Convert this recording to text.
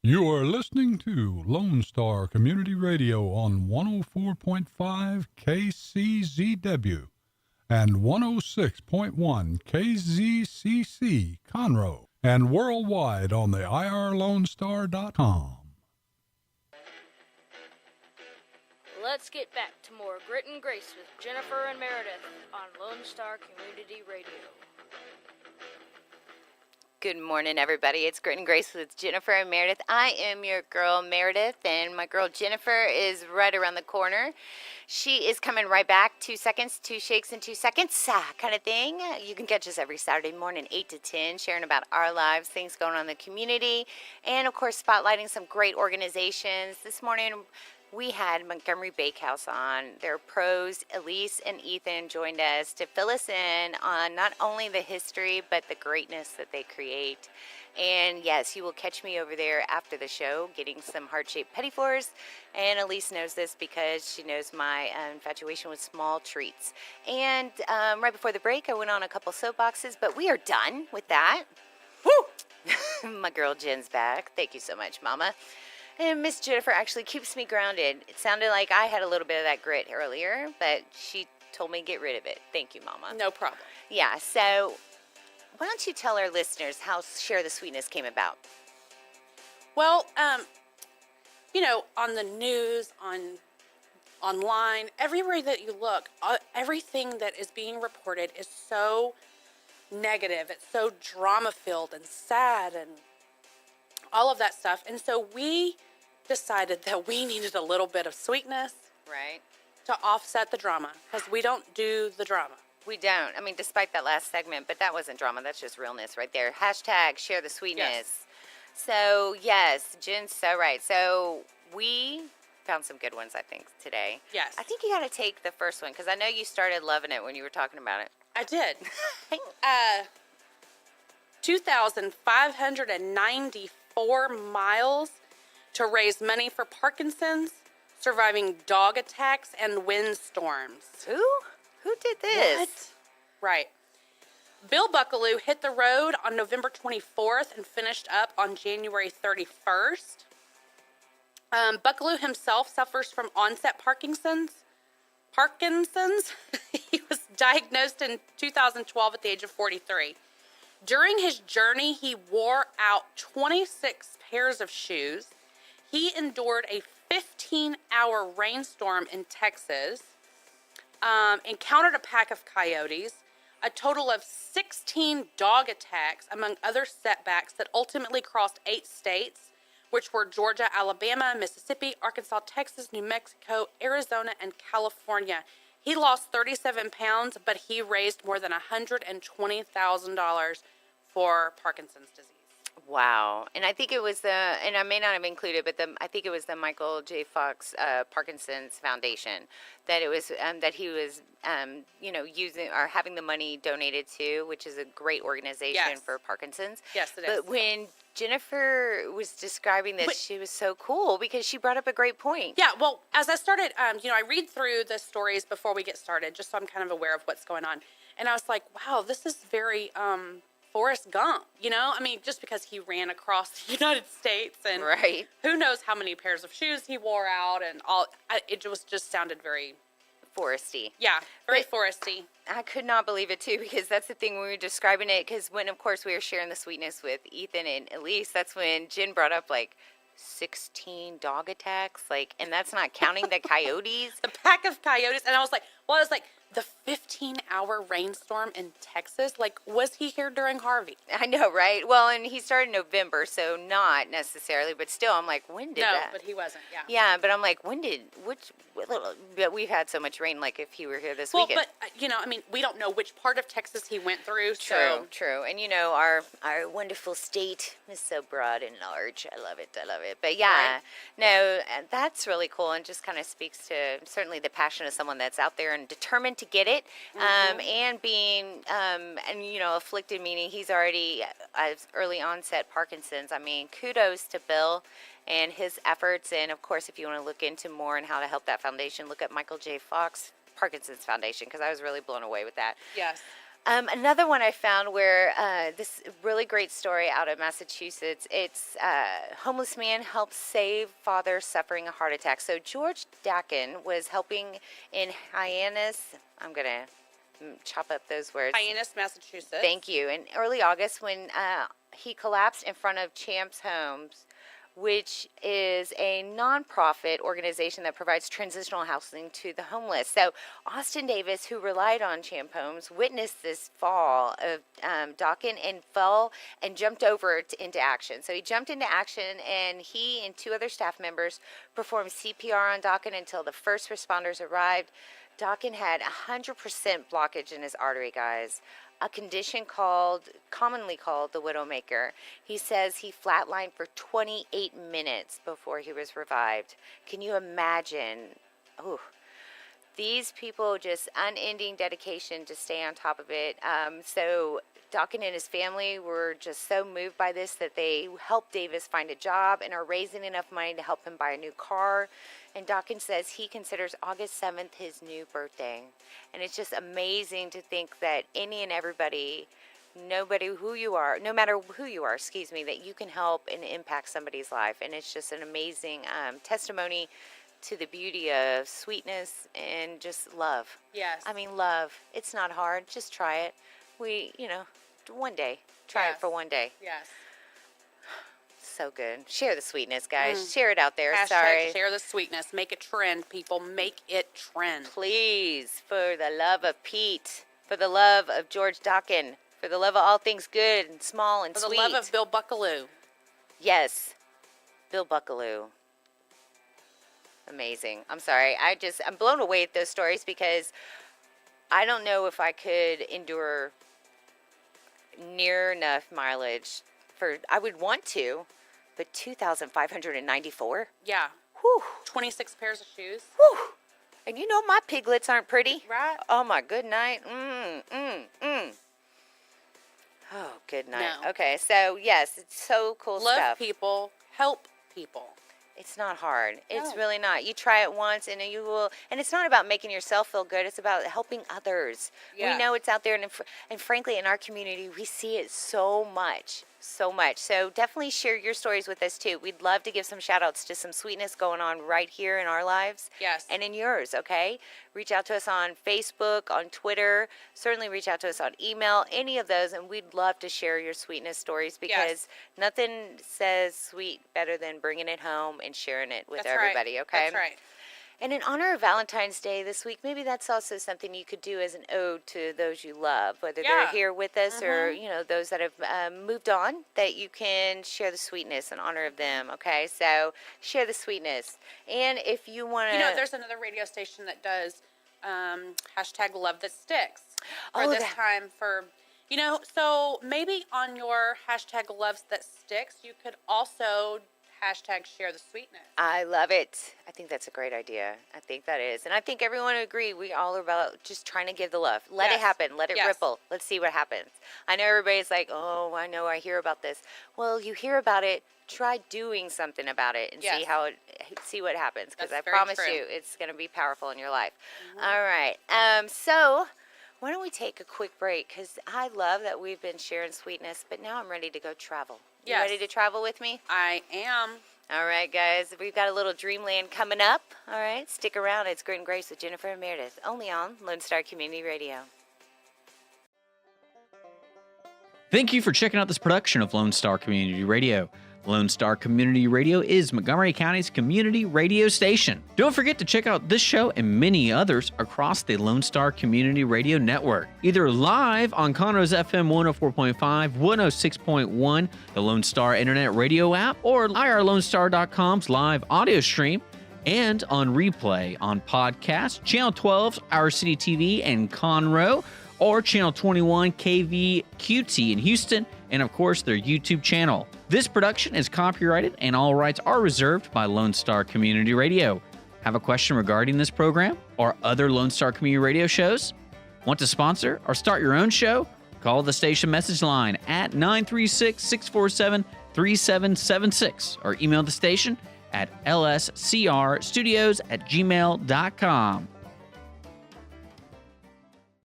You are listening to Lone Star Community Radio on 104.5 KCZW and 106.1 KZCC Conroe and worldwide on the irlonestar.com. Let's get back to more Grit and Grace with Jennifer and Merideth on Lone Star Community Radio. Good morning, everybody. It's Grit and Grace with Jennifer and Merideth. I am your girl, Merideth, and my girl, Jennifer, is right around the corner. She is coming right back. 2 seconds, 2 shakes in 2 seconds, kind of thing. You can catch us every Saturday morning, 8 to 10, sharing about our lives, things going on in the community, and, of course, spotlighting some great organizations. This morning, we had Montgomery Bakehouse on. Their pros, Elise and Ethan, joined us to fill us in on not only the history, but the greatness that they create. And yes, you will catch me over there after the show getting some heart-shaped petit fours. And Elise knows this because she knows my infatuation with small treats. And right before the break, I went on a couple soapboxes, but we are done with that. Woo! My girl Jen's back. Thank you so much, Mama. And Miss Jennifer actually keeps me grounded. It sounded like I had a little bit of that grit earlier, but she told me to get rid of it. Thank you, Mama. No problem. Yeah, so why don't you tell our listeners how Share the Sweetness came about? Well, on the news, online, everywhere that you look, everything that is being reported is so negative. It's so drama-filled and sad and all of that stuff. And so we decided that we needed a little bit of sweetness, right, to offset the drama, because we don't do the drama. We don't. I mean, despite that last segment, but that wasn't drama. That's just realness right there. Hashtag Share the Sweetness. Yes. So, yes, Jen's so right. So, we found some good ones, I think, today. Yes. I think you got to take the first one, because I know you started loving it when you were talking about it. I did. 2,594 miles to raise money for Parkinson's, surviving dog attacks and windstorms. Who did this? What? Right. Bill Buckaloo hit the road on November 24th and finished up on January 31st. Buckaloo himself suffers from onset Parkinson's. He was diagnosed in 2012 at the age of 43. During his journey, he wore out 26 pairs of shoes. He endured a 15-hour rainstorm in Texas, encountered a pack of coyotes, a total of 16 dog attacks, among other setbacks that ultimately crossed 8 states, which were Georgia, Alabama, Mississippi, Arkansas, Texas, New Mexico, Arizona, and California. He lost 37 pounds, but he raised more than $120,000 for Parkinson's disease. Wow. And I think it was and I may not have included, but I think it was the Michael J. Fox Parkinson's Foundation that it was, that he was, using or having the money donated to, which is a great organization for Parkinson's. Yes, it is. But when Jennifer was describing this, she was so cool because she brought up a great point. Yeah, well, as I started, I read through the stories before we get started, just so I'm kind of aware of what's going on. And I was like, wow, this is very Forrest Gump, just because he ran across the United States and who knows how many pairs of shoes he wore out and all. It just sounded very foresty. Yeah, very foresty. I could not believe it, too, because that's the thing when we were describing it, because when, of course, we were sharing the sweetness with Ethan and Elise, that's when Jen brought up, 16 dog attacks, and that's not counting the coyotes. The pack of coyotes, and I was like, the 15-hour rainstorm in Texas, was he here during Harvey? I know, right? Well, and he started in November, so not necessarily, but still, I'm like, when did that? No, but he wasn't, yeah. Yeah, but I'm like, but we've had so much rain, if he were here this weekend. But, we don't know which part of Texas he went through, True. And, our wonderful state is so broad and large. I love it. But, yeah, no, that's really cool and just kind of speaks to certainly the passion of someone that's out there and determined to get it, and being, afflicted, meaning he's already early onset Parkinson's. I mean, kudos to Bill and his efforts. And, of course, if you want to look into more and how to help that foundation, look at Michael J. Fox Parkinson's Foundation, because I was really blown away with that. Yes. Another one I found where this really great story out of Massachusetts. It's homeless man helps save father suffering a heart attack. So George Dakin was helping in Hyannis. I'm going to chop up those words. Hyannis, Massachusetts. Thank you. In early August when he collapsed in front of Champs Homes, which is a nonprofit organization that provides transitional housing to the homeless. So Austin Davis, who relied on Champ Homes, witnessed this fall of Dakin and fell and jumped over into action. So he jumped into action, and he and 2 other staff members performed CPR on Dakin until the first responders arrived. Dakin had 100% blockage in his artery, guys. A condition commonly called the widowmaker. He says he flatlined for 28 minutes before he was revived. Can you imagine? Oh, these people, just unending dedication to stay on top of it. So Dakin and his family were just so moved by this that they helped Davis find a job and are raising enough money to help him buy a new car. And Dakin says he considers August 7th his new birthday. And it's just amazing to think that any and everybody, no matter who you are, that you can help and impact somebody's life. And it's just an amazing testimony to the beauty of sweetness and just love. Yes. I mean, love. It's not hard. Just try it. One day. Try it for one day. Yes. So good. Share the sweetness, guys. Share it out there. Hashtag Sorry. share the sweetness. Make it trend, people. Make it trend. Please, for the love of Pete, for the love of George Dakin, for the love of all things good and small and For sweet. the love of Bill Buckaloo. Yes. Bill Buckaloo. Amazing. I'm sorry. I'm blown away at those stories because I don't know if I could endure near enough mileage I would want to, but 2,594? Yeah. Whew. 26 pairs of shoes. Whew. And you know my piglets aren't pretty. Right. Oh, my good night. Oh, good night. No. Okay, so, yes, it's so cool Love stuff. people. Help people. It's not hard. It's No. really not. You try it once and you will, and it's not about making yourself feel good. It's about helping others. Yes. We know it's out there, and frankly, in our community, we see it so much. So definitely share your stories with us too. We'd love to give some shout outs to some sweetness going on right here in our lives. Yes. And in yours, okay? Reach out to us on Facebook, on Twitter. Certainly reach out to us on email, any of those, and we'd love to share your sweetness stories because nothing says sweet better than bringing it home and sharing it with everybody, okay? That's right. And in honor of Valentine's Day this week, maybe that's also something you could do as an ode to those you love, whether they're here with us or, those that have moved on, that you can share the sweetness in honor of them, okay? So share the sweetness. And if you want to... there's another radio station that does hashtag love that sticks for time for... so maybe on your hashtag loves that sticks, you could also... hashtag share the sweetness. I love it. I think that's a great idea. I think that is. And I think everyone would agree. We all are about just trying to give the love. Let it happen. Let it ripple. Let's see what happens. I know everybody's like, oh, I know I hear about this. Well, you hear about it. Try doing something about it and see what happens. Because I promise you it's going to be powerful in your life. All right. So why don't we take a quick break? Because I love that we've been sharing sweetness, but now I'm ready to go travel. You ready to travel with me? I am. All right, guys. We've got a little dreamland coming up. All right. Stick around. It's Grit and Grace with Jennifer and Merideth, only on Lone Star Community Radio. Thank you for checking out this production of Lone Star Community Radio. Lone Star Community Radio is Montgomery County's community radio station. Don't forget to check out this show and many others across the Lone Star Community Radio Network, either live on Conroe's FM 104.5, 106.1, the Lone Star Internet Radio app, or irlonestar.com's live audio stream, and on replay on podcast, Channel 12's Our City TV in Conroe, or Channel 21 KVQT in Houston, and of course their YouTube channel. This production is copyrighted and all rights are reserved by Lone Star Community Radio. Have a question regarding this program or other Lone Star Community Radio shows? Want to sponsor or start your own show? Call the station message line at 936-647-3776 or email the station at lscrstudios@gmail.com.